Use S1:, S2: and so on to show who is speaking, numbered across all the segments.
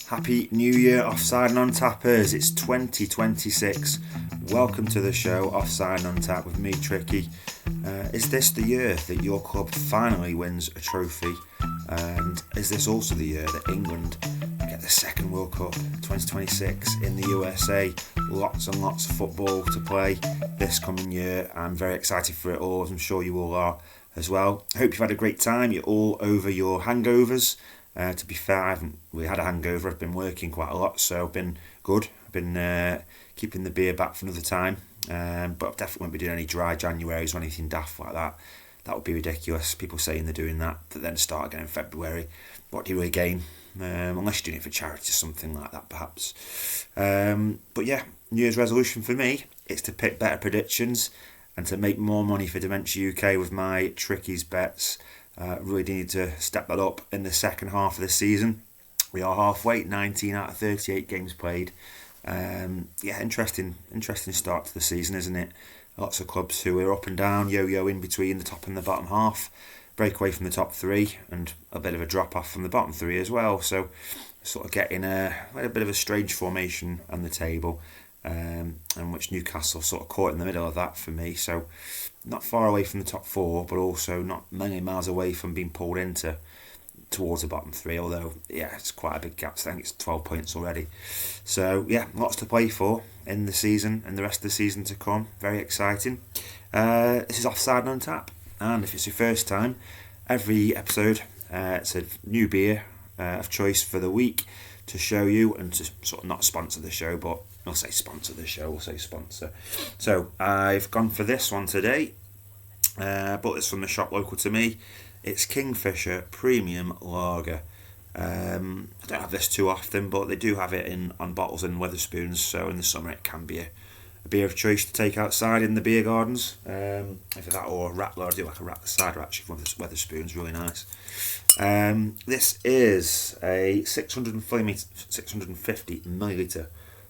S1: Happy New Year, Offside and Untappers. It's 2026. Welcome to the show, Offside and Untap, with me, Tricky. Is this the year that your club finally wins a trophy? And is this also the year that England get the second World Cup, 2026, in the USA? Lots and lots of football to play this coming year. I'm very excited for it all, as I'm sure you all are as well. I hope you've had a great time. You're all over your hangovers. To be fair, I haven't really had a hangover. I've been working quite a lot, so I've been good. I've been keeping the beer back for another time. But I definitely won't be doing any dry Januaries or anything daft like that. That would be ridiculous. People saying they're doing that then start again in February. What do you really gain? Unless you're doing it for charity or something like that, perhaps. But yeah, New Year's resolution for me is to pick better predictions and to make more money for Dementia UK with my Trickys bets. Really need to step that up in the second half of the season. We are halfway, 19 out of 38 games played. Interesting start to the season, isn't it? Lots of clubs who are up and down, yo-yo in between the top and the bottom half, break away from the top three, and a bit of a drop off from the bottom three as well. So, sort of getting a bit of a strange formation on the table, and which Newcastle sort of caught in the middle of that for me. So, not far away from the top four, but also not many miles away from being pulled into towards the bottom three, although it's quite a big gap. So I think it's 12 points already. So lots to play for in the season and the rest of the season to come. Very exciting. This is Offside and Untap, and if it's your first time, every episode it's a new beer of choice for the week to show you, and to sort of not sponsor the show, but we'll say sponsor the show, we'll say sponsor. So I've gone for this one today, bought this from the shop local to me. It's Kingfisher Premium Lager. I don't have this too often, but they do have it on bottles and Wetherspoons, so in the summer it can be a beer of choice to take outside in the beer gardens. Either that or a Rattler. I do like a Rattler cider actually from Wetherspoons, really nice. This is a 650 millilitre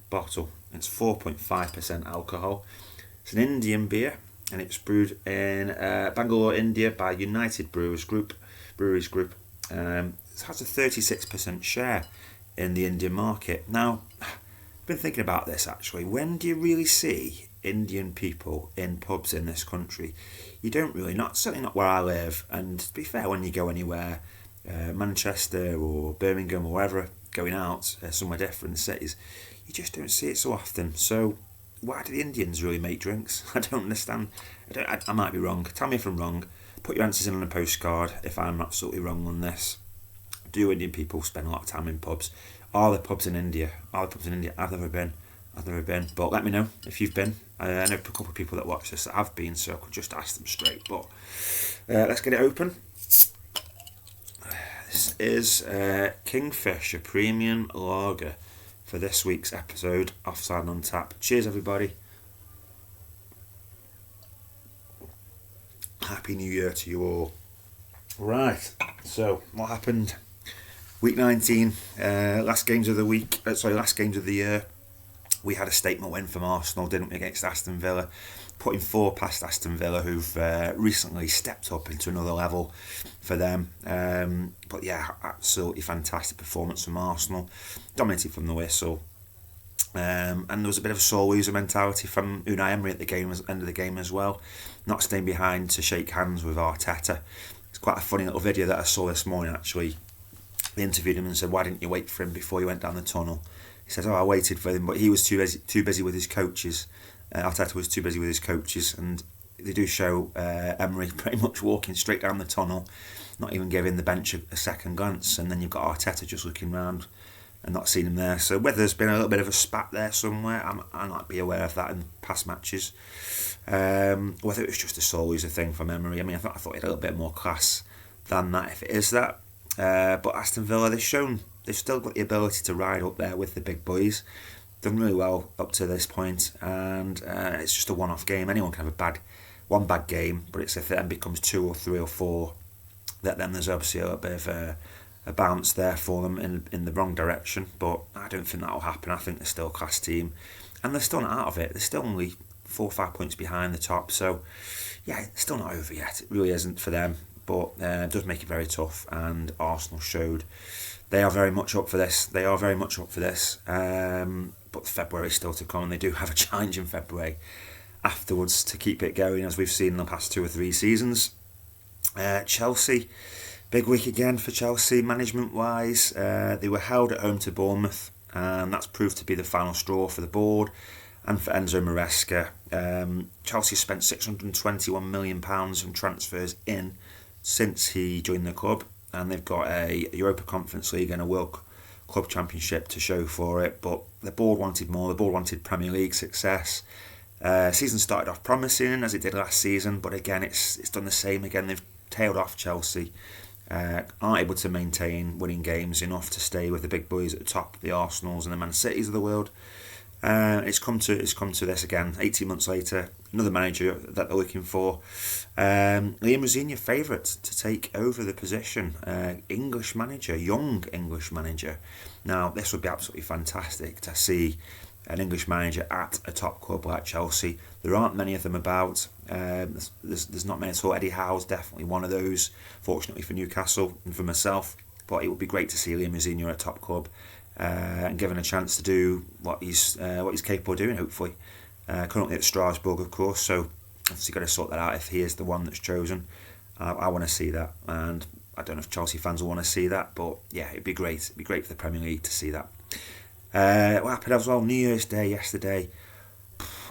S1: bottle. It's 4.5% alcohol. It's an Indian beer, and it's brewed in Bangalore, India by United Breweries Group. It has a 36% share in the Indian market. Now, I've been thinking about this actually. When do you really see Indian people in pubs in this country? You don't really, certainly not where I live. And to be fair, when you go anywhere, Manchester or Birmingham or wherever, going out somewhere different in the cities, you just don't see it so often. So why do the Indians really make drinks? I don't understand. I might be wrong. Tell me if I'm wrong. Put your answers in on a postcard if I'm absolutely wrong on this. Do Indian people spend a lot of time in pubs? Are there pubs in India? I've never been. But let me know if you've been. I know a couple of people that watch this that have been, so I could just ask them straight. But let's get it open. This is Kingfisher Premium Lager for this week's episode, Offside and Untap. Cheers, everybody. Happy New Year to you all. Right, so what happened? Week 19, last games of the year. We had a statement win from Arsenal, didn't we, against Aston Villa, putting 4 past Aston Villa, who've recently stepped up into another level for them. But absolutely fantastic performance from Arsenal, dominated from the whistle. And there was a bit of a sore loser mentality from Unai Emery at the end of the game as well, not staying behind to shake hands with Arteta. It's quite a funny little video that I saw this morning actually. They interviewed him and said, "Why didn't you wait for him before you went down the tunnel?" He says, "I waited for him, but he was too busy with his coaches." Arteta was too busy with his coaches, and they do show Emery pretty much walking straight down the tunnel, not even giving the bench a second glance, and then you've got Arteta just looking round and not seeing him there. So whether there's been a little bit of a spat there somewhere, I might be aware of that in past matches. Whether it was just a sore loser thing from Emery. I mean, I thought he had a little bit more class than that, if it is that. But Aston Villa, they've still got the ability to ride up there with the big boys. Done really well up to this point, and it's just a one-off game. Anyone can have one bad game, but it's if it then becomes 2 or 3 or 4, that then there's obviously a little bit of a bounce there for them in the wrong direction. But I don't think that'll happen. I think they're still a class team, and they're still not out of it. They're still only 4 or 5 points behind the top. So it's still not over yet. It really isn't for them. But it does make it very tough, and Arsenal showed they are very much up for this. But February is still to come, and they do have a challenge in February afterwards to keep it going, as we've seen in the past 2 or 3 seasons. Chelsea, big week again for Chelsea management-wise. They were held at home to Bournemouth, and that's proved to be the final straw for the board and for Enzo Maresca. Chelsea spent £621 million on transfers in since he joined the club, and they've got a Europa Conference League and a World Club Championship to show for it, but the board wanted more. The board wanted Premier League success. Season started off promising as it did last season, but again it's done the same again. They've tailed off. Chelsea aren't able to maintain winning games enough to stay with the big boys at the top, the Arsenals and the Man Cities of the world. It's come to this again 18 months later. Another manager that they're looking for. Liam Rosenior, favourite to take over the position. English manager, young English manager. Now this would be absolutely fantastic to see an English manager at a top club like Chelsea. There aren't many of them about. There's not many at all. Eddie Howe's definitely one of those, fortunately for Newcastle and for myself. But it would be great to see Liam Rosenior at a top club and given a chance to do what he's capable of doing, hopefully. Currently at Strasbourg, of course, so obviously got to sort that out if he is the one that's chosen. I want to see that, and I don't know if Chelsea fans will want to see that, but yeah, it'd be great. It'd be great for the Premier League to see that. What happened as well, New Year's Day yesterday,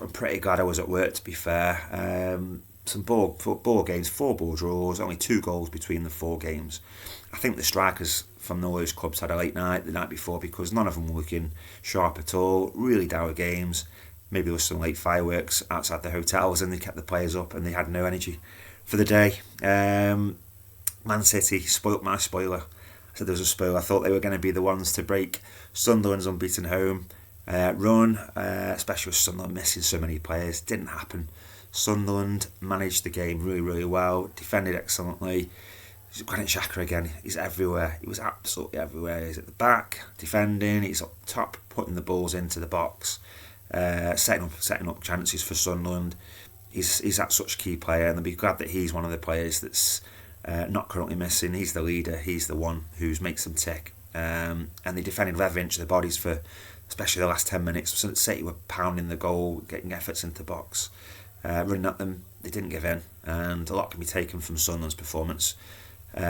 S1: I'm pretty glad I was at work, to be fair. Some ball games, 4 ball draws, only 2 goals between the 4 games. I think the strikers from all those clubs had a late night the night before because none of them were looking sharp at all. Really dour games. Maybe there was some late fireworks outside the hotels and they kept the players up and they had no energy for the day. Man City spoilt my spoiler. I said there was a spoiler. I thought they were going to be the ones to break Sunderland's unbeaten home run, especially with Sunderland missing so many players. Didn't happen. Sunderland managed the game really, really well, defended excellently. Granit Xhaka again, he's everywhere. He was absolutely everywhere. He's at the back, defending, he's up top, putting the balls into the box, setting up chances for Sunderland. He's that such a key player, and I'll be glad that he's one of the players that's not currently missing. He's the leader, he's the one who makes them tick. And they defended with every inch of their bodies for especially the last 10 minutes. City were pounding the goal, getting efforts into the box, running at them. They didn't give in, and a lot can be taken from Sunderland's performance.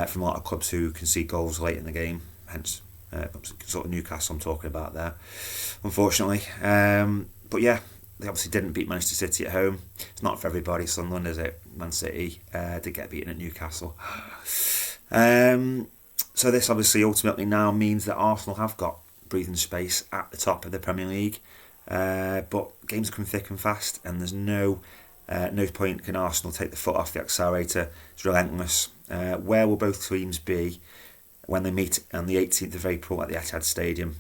S1: From a lot of clubs who concede goals late in the game, hence sort of Newcastle I'm talking about there, unfortunately. But yeah, they obviously didn't beat Manchester City at home. It's not for everybody, Sunderland, is it? Man City did get beaten at Newcastle. So this obviously ultimately now means that Arsenal have got breathing space at the top of the Premier League. But games come thick and fast, and there's no point can Arsenal take the foot off the accelerator. It's relentless. Where will both teams be when they meet on the 18th of April at the Etihad Stadium?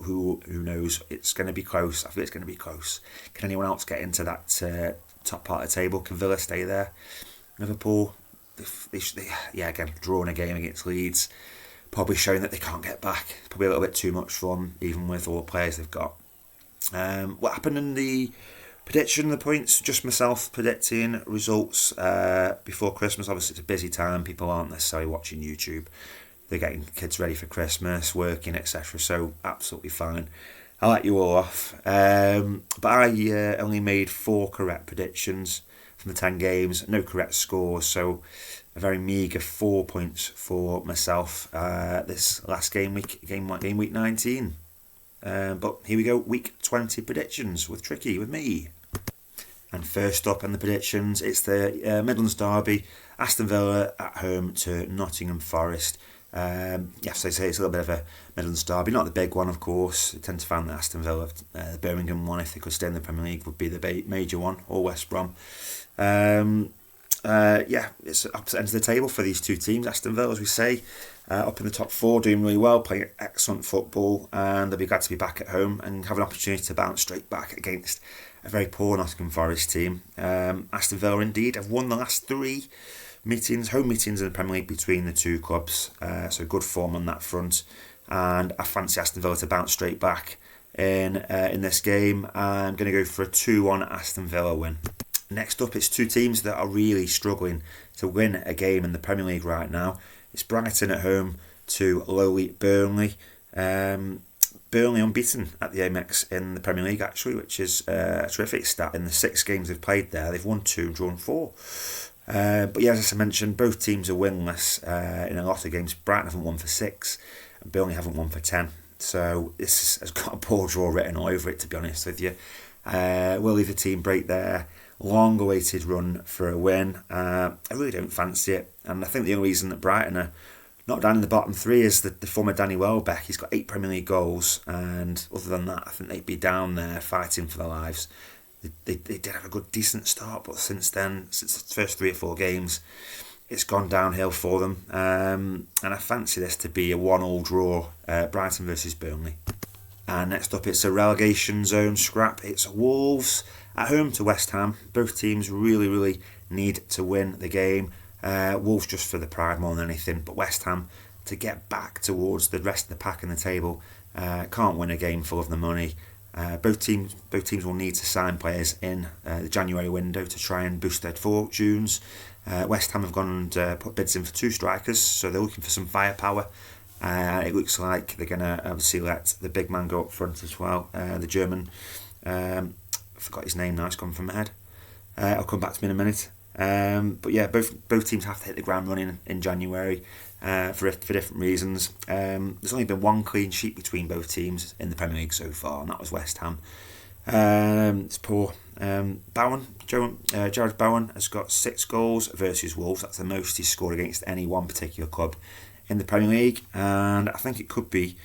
S1: Who knows? It's going to be close. I feel it's going to be close. Can anyone else get into that top part of the table? Can Villa stay there? Liverpool, they again, drawing a game against Leeds, probably showing that they can't get back. Probably a little bit too much for them, even with all the players they've got. What happened in the prediction, the points, just myself predicting results before Christmas. Obviously it's a busy time, people aren't necessarily watching YouTube, they're getting kids ready for Christmas, working, etc. So absolutely fine. I'll let you all off. But I only made 4 correct predictions from the 10 games, no correct scores, so a very meagre 4 points for myself this last game week 19. But here we go, week 20 predictions with Tricky, with me. And first up in the predictions, it's the Midlands derby, Aston Villa at home to Nottingham Forest. Yes, I say it's a little bit of a Midlands derby, not the big one, of course. I tend to find that Aston Villa, the Birmingham one, if they could stay in the Premier League, would be the major one, or West Brom. It's opposite ends of the table for these two teams. Aston Villa, as we say, up in the top 4, doing really well, playing excellent football, and they'll be glad to be back at home and have an opportunity to bounce straight back against a very poor Nottingham Forest team. Aston Villa indeed have won the last 3 home meetings in the Premier League between the two clubs, so good form on that front, and I fancy Aston Villa to bounce straight back in this game. I'm going to go for a 2-1 Aston Villa win. Next up, it's 2 teams that are really struggling to win a game in the Premier League right now. It's Brighton at home to lowly Burnley. Burnley unbeaten at the Amex in the Premier League, actually, which is a terrific stat. In the 6 games they've played there, they've won 2 and drawn 4. But yeah, as I mentioned, both teams are winless in a lot of games. Brighton haven't won for 6, and Burnley haven't won for 10. So this has got a poor draw written all over it, to be honest with you. Will either team break their long-awaited run for a win? I really don't fancy it, and I think the only reason that Brighton are not down in the bottom 3 is the former Danny Welbeck. He's got 8 Premier League goals, and other than that, I think they'd be down there fighting for their lives. They did have a good, decent start, but since then, since the first 3 or 4 games, it's gone downhill for them. And I fancy this to be a 1-1 draw, Brighton versus Burnley. And next up, it's a relegation zone scrap. It's Wolves at home to West Ham. Both teams really, really need to win the game. Wolves just for the pride more than anything, but West Ham to get back towards the rest of the pack in the table. Can't win a game full of the money. Both teams will need to sign players in the January window to try and boost their fortunes. West Ham have gone and put bids in for 2 strikers, so they're looking for some firepower. It looks like they're going to obviously let the big man go up front as well. The German, I forgot his name now, it's gone from my head. I'll come back to me in a minute. But yeah, both teams have to hit the ground running in January for different reasons. There's only been 1 clean sheet between both teams in the Premier League so far, and that was West Ham. It's poor. Jared Bowen has got 6 goals versus Wolves. That's the most he's scored against any one particular club in the Premier League, and I think it could be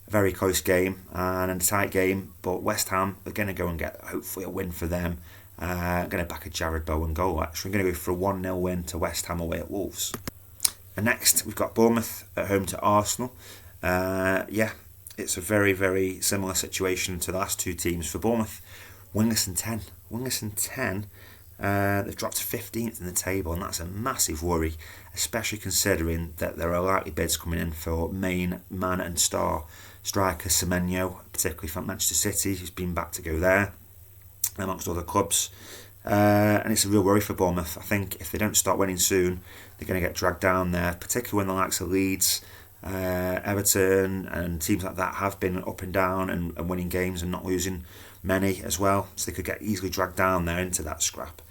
S1: a very close game and a tight game, but West Ham are going to go and get hopefully a win for them. Going to back a Jared Bowen goal, actually. I'm going to go for a 1-0 win to West Ham away at Wolves. And next, we've got Bournemouth at home to Arsenal. It's a very, very similar situation to the last 2 teams for Bournemouth. Winless and 10. They've dropped to 15th in the table, and that's a massive worry, especially considering that there are likely bids coming in for main man and star striker Semenyo, particularly from Manchester City, who's been back to go there, amongst other clubs. And it's a real worry for Bournemouth. I think if they don't start winning soon, they're going to get dragged down there, particularly when the likes of Leeds, Everton and teams like that have been up and down and winning games and not losing many as well, so they could get easily dragged down there into that scrap,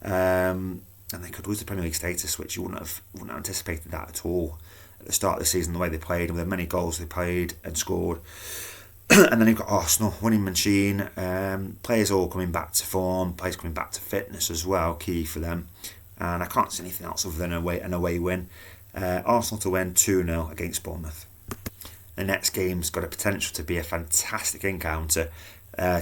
S1: and they could lose the Premier League status, which you wouldn't have anticipated that at all at the start of the season, the way they played, with the many goals they played and scored. And then you've got Arsenal, winning machine, players all coming back to form, players coming back to fitness as well, key for them, and I can't see anything else other than an away win. Arsenal to win 2-0 against Bournemouth. The next game's got a potential to be a fantastic encounter.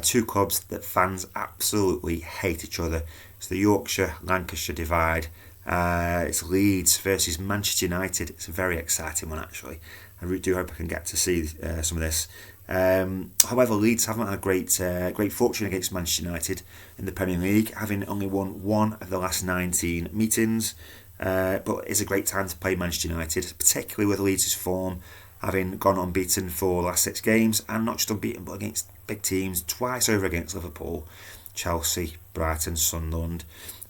S1: 2 clubs that fans absolutely hate each other. It's the Yorkshire-Lancashire divide. It's Leeds versus Manchester United. It's a very exciting one, actually. I really do hope I can get to see some of this. However, Leeds haven't had great fortune against Manchester United in the Premier League, having only won 1 of the last 19 meetings. But it's a great time to play Manchester United, particularly with Leeds' form, having gone unbeaten for the last 6 games, and not just unbeaten but against big teams, twice over against Liverpool, Chelsea, Brighton, Sunderland,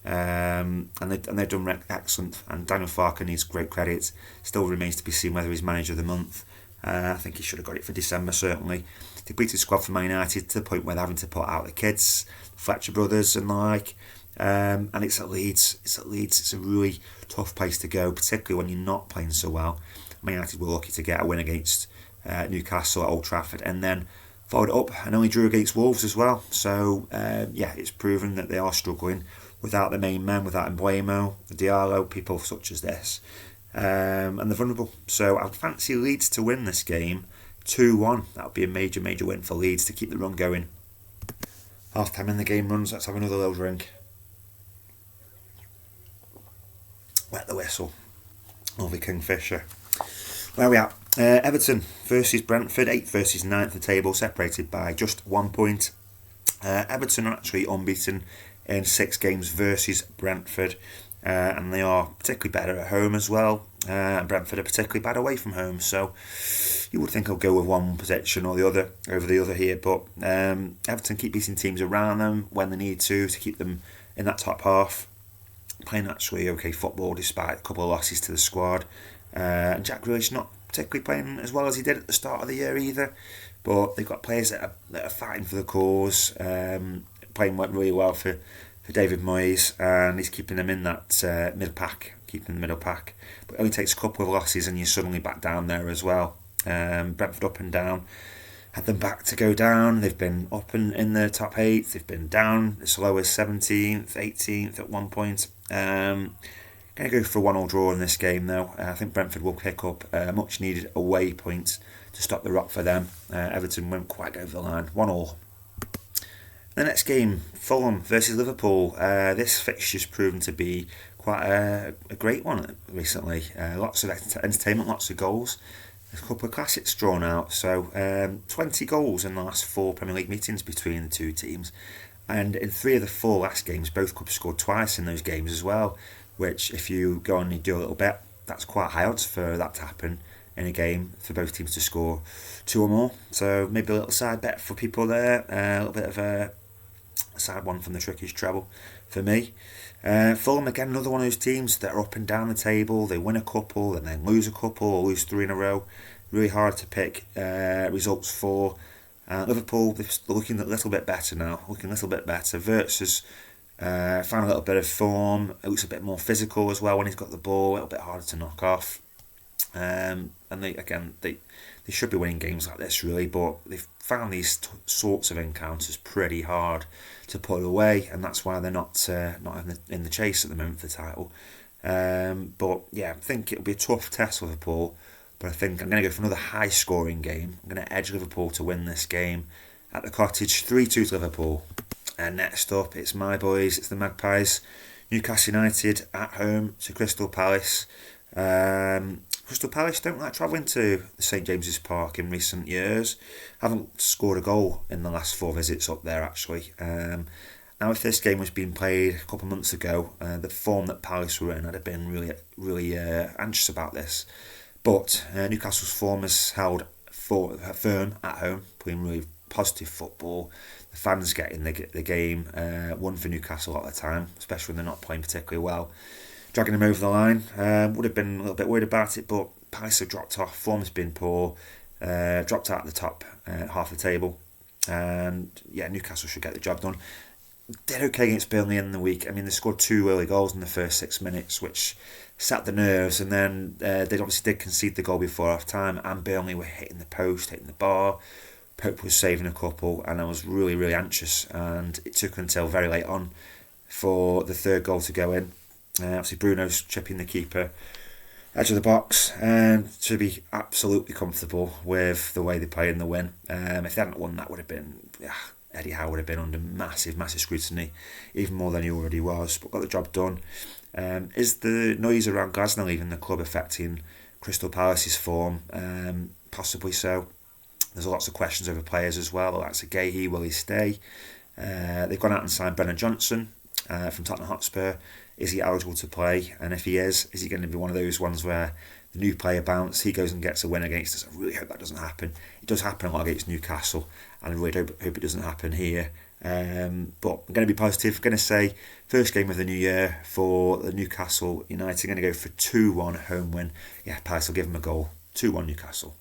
S1: and they've done excellent, and Daniel Farke needs great credit. Still remains to be seen whether he's manager of the month. I think he should have got it for December, certainly. Depleted squad for Man United to the point where they're having to put out the kids, Fletcher brothers and the like. And it's at Leeds. It's a really tough place to go, particularly when you're not playing so well. Man United were lucky to get a win against Newcastle at Old Trafford, and then followed it up and only drew against Wolves as well. So it's proven that they are struggling without the main men, without Mbuemo, Diallo, people such as this, and they're vulnerable. So I'd fancy Leeds to win this game 2-1. That would be a major win for Leeds to keep the run going. Half time in the game runs. Let's have another little drink. Wet the whistle. Lovely Kingfisher. Where are we at? Everton versus Brentford, 8th versus 9th the table, separated by just 1 point. Everton are actually unbeaten in 6 games versus Brentford, and they are particularly better at home as well. Brentford are particularly bad away from home, so you would think I'll go with one position or the other over the other here, but Everton keep beating teams around them when they need to keep them in that top half, playing actually okay football despite a couple of losses to the squad. And Jack Grealish not particularly playing as well as he did at the start of the year either. But they've got players that are fighting for the cause, playing really well for David Moyes, and he's keeping them in that middle pack. But it only takes a couple of losses and you're suddenly back down there as well. Brentford up and down. Had them back to go down. They've been up and in the top 8. They've been down as low as 17th, 18th at one point. Going to go for a 1-1 draw in this game though. I think Brentford will pick up a much needed away point to stop the rot for them. Everton won't quite over the line. 1-1. The next game, Fulham versus Liverpool. This fixture's proven to be quite a great one recently. Lots of entertainment, lots of goals. There's a couple of classics drawn out. So 20 goals in the last 4 Premier League meetings between the two teams. And in 3 of the 4 last games, both clubs scored twice in those games as well. Which, if you go on and do a little bet, that's quite high odds for that to happen in a game, for both teams to score 2 or more. So maybe a little side bet for people there. A little bit of a side one from the Trickys Treble for me. Fulham, again, another one of those teams that are up and down the table. They win a couple and then lose a couple or lose 3 in a row. Really hard to pick results for. Liverpool, they're looking a little bit better now. Wirtz has found a little bit of form. It looks a bit more physical as well when he's got the ball. A little bit harder to knock off. And they should be winning games like this really, but they've found these sorts of encounters pretty hard to put away, and that's why they're not in the chase at the moment for the title. But yeah, I think it'll be a tough test for Liverpool. But I think I'm going to go for another high scoring game. I'm going to edge Liverpool to win this game at the Cottage, 3-2 to Liverpool. And next up, it's my boys, it's the Magpies. Newcastle United at home to Crystal Palace. Crystal Palace don't like travelling to St James's Park in recent years. Haven't scored a goal in the last 4 visits up there actually. Now if this game was being played a couple of months ago, the form that Palace were in, I'd have been really anxious about this. But Newcastle's form has held firm at home, playing really positive football. The fans getting the game won for Newcastle a lot of the time, especially when they're not playing particularly well. Dragging them over the line, would have been a little bit worried about it, but Palace have dropped off. Form has been poor, dropped out at the top half of the table, and yeah, Newcastle should get the job done. Did okay against Burnley in the week. I mean, they scored 2 early goals in the first 6 minutes, which sat the nerves, and then they obviously did concede the goal before half time, and Burnley were hitting the post, hitting the bar. Pope was saving a couple, and I was really anxious, and it took until very late on for the 3rd goal to go in. Obviously Bruno's chipping the keeper edge of the box, and to be absolutely comfortable with the way they play in the win. If they hadn't won, that would have been Eddie Howe would have been under massive scrutiny, even more than he already was, but got the job done. Is the noise around Glasner leaving the club affecting Crystal Palace's form? Possibly so. There's lots of questions over players as well. That's a Gahey, will he stay? They've gone out and signed Brennan Johnson from Tottenham Hotspur. Is he eligible to play? And if he is he going to be one of those ones where the new player bounce, he goes and gets a win against us? I really hope that doesn't happen. It does happen a lot against Newcastle, and I really hope it doesn't happen here. But I'm going to be positive. I'm going to say first game of the new year for the Newcastle United. I'm going to go for 2-1 home win. Yeah, Palace will give them a goal. 2-1 Newcastle.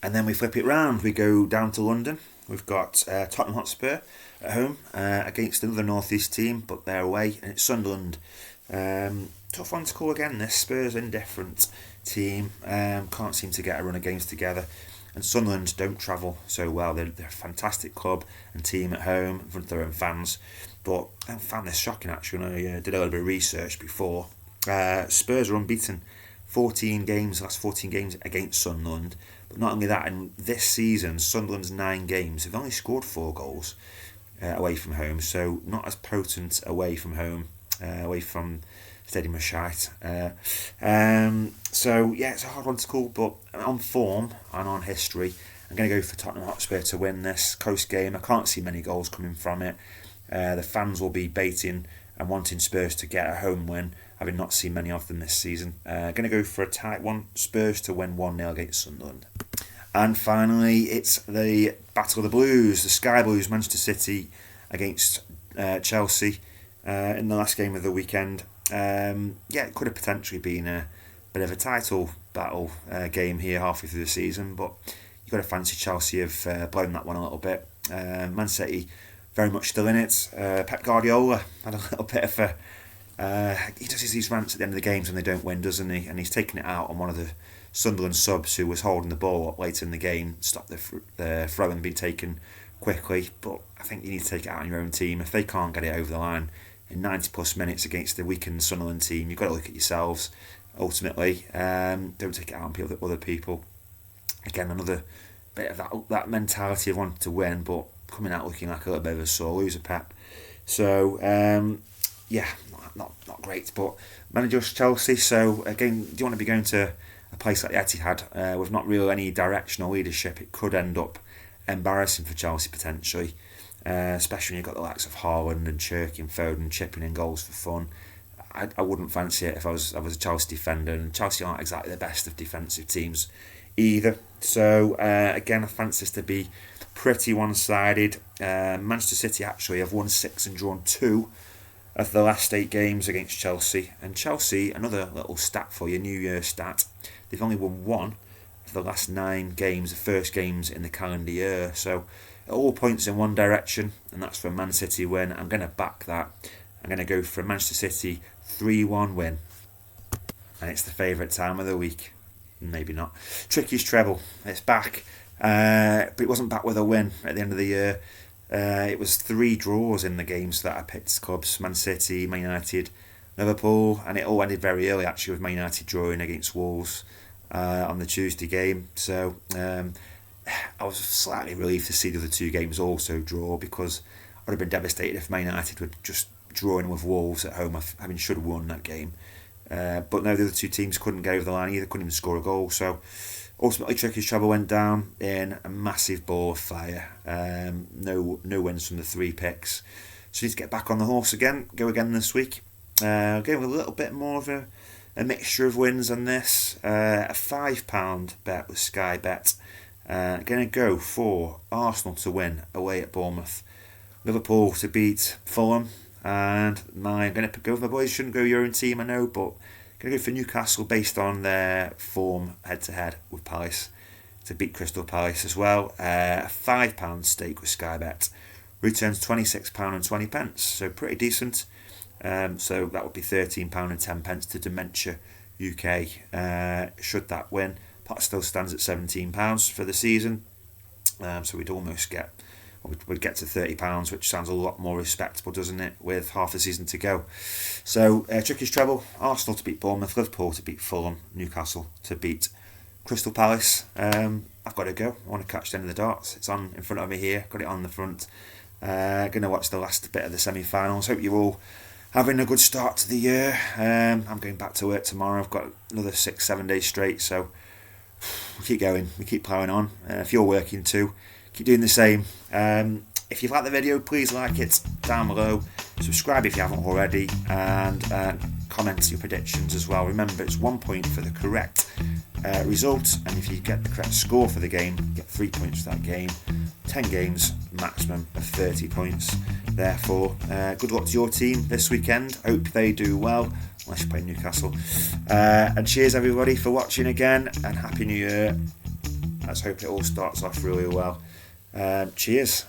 S1: And then we flip it round. We go down to London. We've got Tottenham Hotspur at home against another North East team, but they're away, and it's Sunderland. Tough one to call again, this. Spurs indifferent team. Can't seem to get a run of games together. And Sunderland don't travel so well. They're a fantastic club and team at home in front of their own fans. But I found this shocking actually when I did a little bit of research before. Spurs are unbeaten. 14 games, last 14 games against Sunderland. But not only that, in this season, Sunderland's 9 games have only scored 4 goals away from home, so not as potent away from home, away from Stadium of Shite. So yeah, it's a hard one to call, but on form and on history, I'm going to go for Tottenham Hotspur to win this close game. I can't see many goals coming from it. The fans will be baiting and wanting Spurs to get a home win, having not seen many of them this season. Going to go for a tight one, Spurs to win 1-0 against Sunderland. And finally, it's the Battle of the Blues, the Sky Blues, Manchester City against Chelsea in the last game of the weekend. It could have potentially been a bit of a title battle game here halfway through the season, but you've got to fancy Chelsea have blown that one a little bit. Man City very much still in it. Pep Guardiola had a little bit of he does these rants at the end of the games when they don't win, doesn't he? And he's taken it out on one of the Sunderland subs who was holding the ball up later in the game, stopped the throw and being taken quickly. But I think you need to take it out on your own team. If they can't get it over the line in 90 plus minutes against the weakened Sunderland team, you've got to look at yourselves ultimately. Don't take it out on other people. Again, another bit of that mentality of wanting to win, but coming out looking like a little bit of a sore loser, Pep. So, not great, but managers Chelsea. So, again, do you want to be going to a place like the Etihad with not really any directional leadership? It could end up embarrassing for Chelsea potentially, especially when you've got the likes of Haaland and Cherky and Foden chipping in goals for fun. I wouldn't fancy it if I was a Chelsea defender, and Chelsea aren't exactly the best of defensive teams either. So again, I fancy this to be pretty one-sided. Manchester City actually have won 6 and drawn 2 of the last 8 games against Chelsea. And Chelsea, another little stat for you, New Year stat, they've only won 1 of the last 9 games, the first games in the calendar year. So it all points in one direction, and that's for a Man City win. I'm going to back that. I'm going to go for a Manchester City 3-1 win. And it's the favourite time of the week. Maybe not. Trickys Treble. It's back. But it wasn't back with a win at the end of the year. It was 3 draws in the games that I picked clubs. Man City, Man United, Liverpool. And it all ended very early actually with Man United drawing against Wolves on the Tuesday game. So I was slightly relieved to see the other 2 games also draw, because I would have been devastated if Man United were just drawing with Wolves at home, having should have won that game. But no, the other 2 teams couldn't get over the line either, couldn't even score a goal. So ultimately, Trickys Treble went down in a massive ball of fire. No wins from the 3 picks. So need to get back on the horse again, go again this week. Go with a little bit more of a mixture of wins on this. A £5 bet with Sky Bet. Going to go for Arsenal to win away at Bournemouth, Liverpool to beat Fulham, and I'm going to go with my boys. Shouldn't go your own team, I know, but going to go for Newcastle based on their form head-to-head with Palace to beat Crystal Palace as well. A £5 stake with Sky Bet returns £26.20, so pretty decent. So that would be £13.10 to Dementia UK should that win. Pot still stands at £17 for the season, so we'd almost get to £30, which sounds a lot more respectable, doesn't it, with half the season to go. So Trickys Treble, Arsenal to beat Bournemouth, Liverpool to beat Fulham, Newcastle to beat Crystal Palace. I've got to go. I want to catch the end of the darts. It's on in front of me here, got it on the front. Going to watch the last bit of the semi-finals. Hope you're all having a good start to the year. I'm going back to work tomorrow. I've got another 6-7 days straight, so we keep going, we keep ploughing on. If you're working too, keep doing the same. If you've liked the video, please like it down below. Subscribe if you haven't already, and comment your predictions as well. Remember, it's 1 point for the correct result, and if you get the correct score for the game, you get 3 points for that game. 10 games, maximum of 30 points. Therefore, good luck to your team this weekend. Hope they do well, unless you play Newcastle. And cheers everybody for watching again, and Happy New Year. Let's hope it all starts off really well. Cheers.